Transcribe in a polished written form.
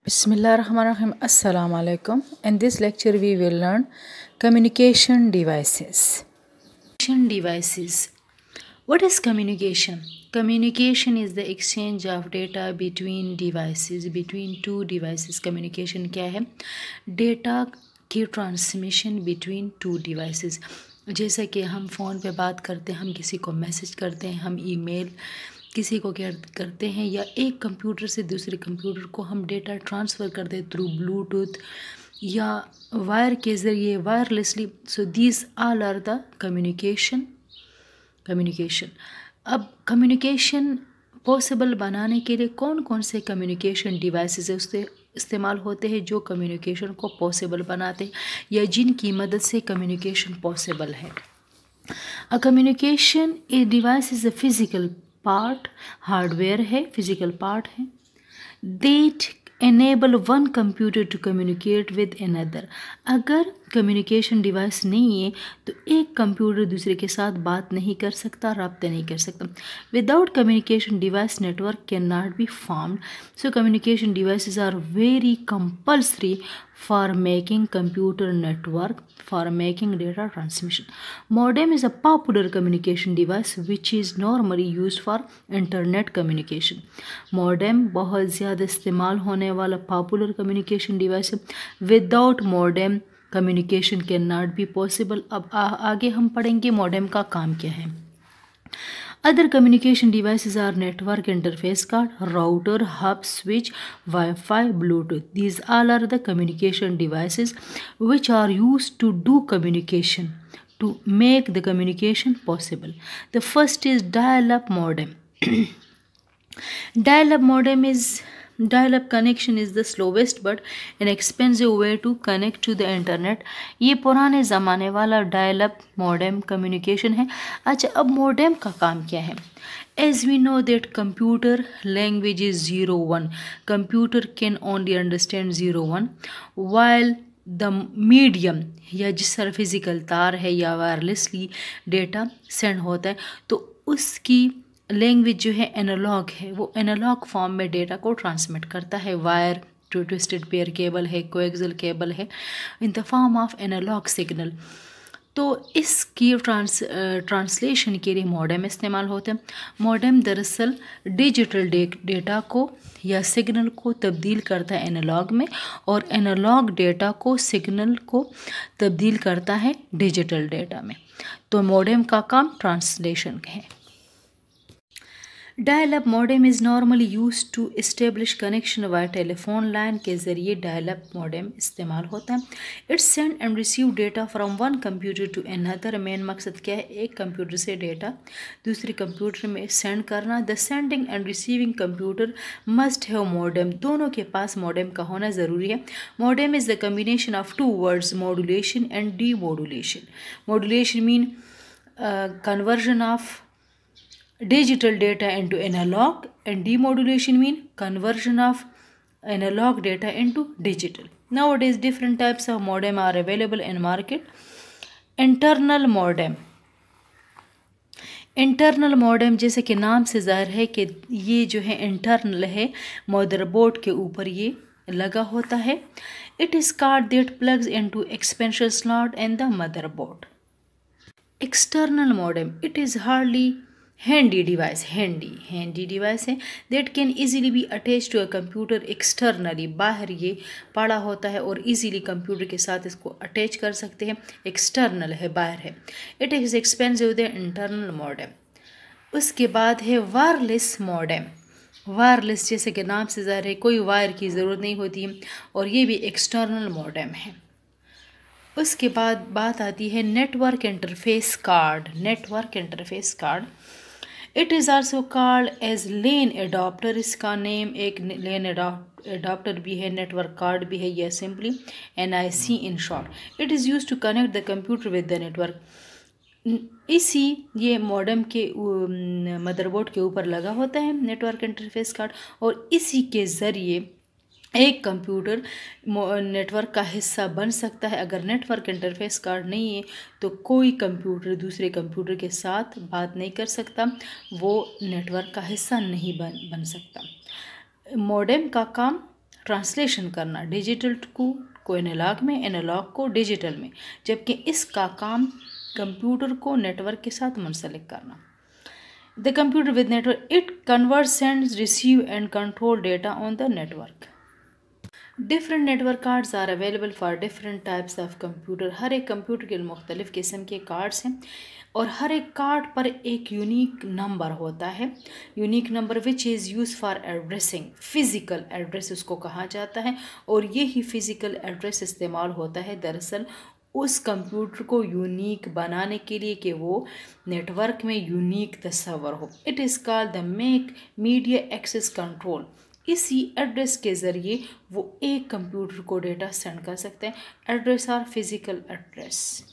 Bismillahirrahmanirrahim. Assalamu alaikum. In this lecture we will learn communication devices. Communication devices. What is communication? Communication is the exchange of data between devices, between two devices. Communication क्या है? Data की transmission between two devices. जैसे कि हम phone पे बात करते हैं, हम किसी को मैसेज करते हैं, हम ईमेल किसी को क्या करते हैं, या एक कंप्यूटर से दूसरे कंप्यूटर को हम डेटा ट्रांसफ़र करते हैं थ्रू ब्लूटूथ या वायर के ज़रिए wirelessly. So these all are the communication. अब कम्युनिकेशन पॉसिबल बनाने के लिए कौन कौन से कम्युनिकेशन डिवाइसेस है उससे इस्तेमाल होते हैं जो कम्युनिकेशन को पॉसिबल बनाते हैं या जिनकी मदद से कम्युनिकेशन पॉसिबल है. A communication a device is a physical part, hardware है, फिजिकल पार्ट है. That enable one computer to communicate with another. अगर कम्युनिकेशन डिवाइस नहीं है तो एक कंप्यूटर दूसरे के साथ बात नहीं कर सकता, रब्ता नहीं कर सकता. Without communication device network can not be formed. So communication devices are very compulsory for making computer network, for making data transmission. Modem is a popular communication device which is normally used for internet communication. Modem बहुत ज़्यादा इस्तेमाल होने वाला popular communication device है. Without modem communication cannot be possible. अब आगे हम पढ़ेंगे modem का काम क्या है. Other communication devices are network interface card, router, hub, switch, Wi-Fi, Bluetooth. These all are the communication devices which are used to do communication, to make the communication possible. The first is dial-up modem. Dial-up connection is the slowest but inexpensive way to connect to the internet. ये पुराने ज़माने वाला dial-up modem communication है. अच्छा, अब modem का काम क्या है? As we know that computer language is 01. Computer can only understand 01, while the medium या जिस तरह फिज़िकल तार है या वायरलेसली डेटा सेंड होता है तो उसकी लैंग्वेज जो है एनालॉग है, वो एनालॉग फॉर्म में डेटा को ट्रांसमिट करता है. वायर ट्विस्टेड पेयर केबल है, कोएक्सियल केबल है, in the form of analog signal. तो इसकी ट्रांसलेशन के लिए मॉडेम इस्तेमाल होते हैं. मॉडेम दरअसल डिजिटल डेटा को या सिग्नल को तब्दील करता है एनालॉग में, और एनालॉग डेटा को सिग्नल को तब्दील करता है डिजिटल डेटा में. तो मॉडेम का काम ट्रांसलेशन है. Dial up modem is normally use to establish connection via telephone line के ज़रिए डायल-अप मॉडेम इस्तेमाल होता है. It's send and receive data from one computer to another. Main मकसद क्या है? एक कंप्यूटर से डेटा दूसरे कंप्यूटर में सेंड करना. The sending and receiving computer must have modem. दोनों के पास मॉडेम का होना ज़रूरी है. Modem is the combination of two words, modulation and demodulation. Modulation mean conversion of digital data into analog, and demodulation mean conversion of analog data into digital. Nowadays different types of modem are available in market. Internal modem. Internal modem जैसे कि नाम से ज़ाहिर है कि ये जो है इंटरनल है, मदरबोर्ड के ऊपर ये लगा होता है. It is card that plugs into expansion slot in the motherboard. External modem, it is hardly handy device है that can easily be attached to a computer externally. बाहर ये पड़ा होता है और easily कंप्यूटर के साथ इसको अटैच कर सकते हैं. एक्सटर्नल है, बाहर है. It is expensive the internal modem. उसके बाद है वायरलेस मॉडेम. वायरलेस जैसे कि नाम से ज़ाहिर है, कोई वायर की ज़रूरत नहीं होती है, और ये भी एक्सटर्नल मॉडेम है. उसके बाद बात आती है network interface card. Network interface card it is also called as LAN adapter. इसका नेम एक लेन एडाप्टर भी है, नेटवर्क कार्ड भी है, या simply NIC in short. It is use to connect the computer with the network. इसी ये modem के मदरबोर्ड के ऊपर लगा होता है नेटवर्क इंटरफेस कार्ड, और इसी के ज़रिए एक कंप्यूटर नेटवर्क का हिस्सा बन सकता है. अगर नेटवर्क इंटरफेस कार्ड नहीं है तो कोई कंप्यूटर दूसरे कंप्यूटर के साथ बात नहीं कर सकता, वो नेटवर्क का हिस्सा नहीं बन सकता. मॉडेम का काम ट्रांसलेशन करना, डिजिटल को एनालॉग में, एनालॉग को डिजिटल में, जबकि इसका काम कंप्यूटर को नेटवर्क के साथ मुंसलिक करना। The computer with network, it convert, sends, receive and control data on the network. Different network cards are available for different types of computer. हर एक कंप्यूटर के मुख्तलिफ किस्म के कार्ड्स हैं और हर एक कार्ड पर एक यूनिक नंबर होता है, unique number which is use for addressing, physical address उसको कहा जाता है। और यही फिज़िकल एड्रेस इस्तेमाल होता है दरअसल उस कंप्यूटर को यूनिक बनाने के लिए कि वो नेटवर्क में यूनिक तस्वर हो। It is called the MAC media access control. इसी एड्रेस के ज़रिए वो एक कंप्यूटर को डेटा सेंड कर सकते हैं। Address are physical address.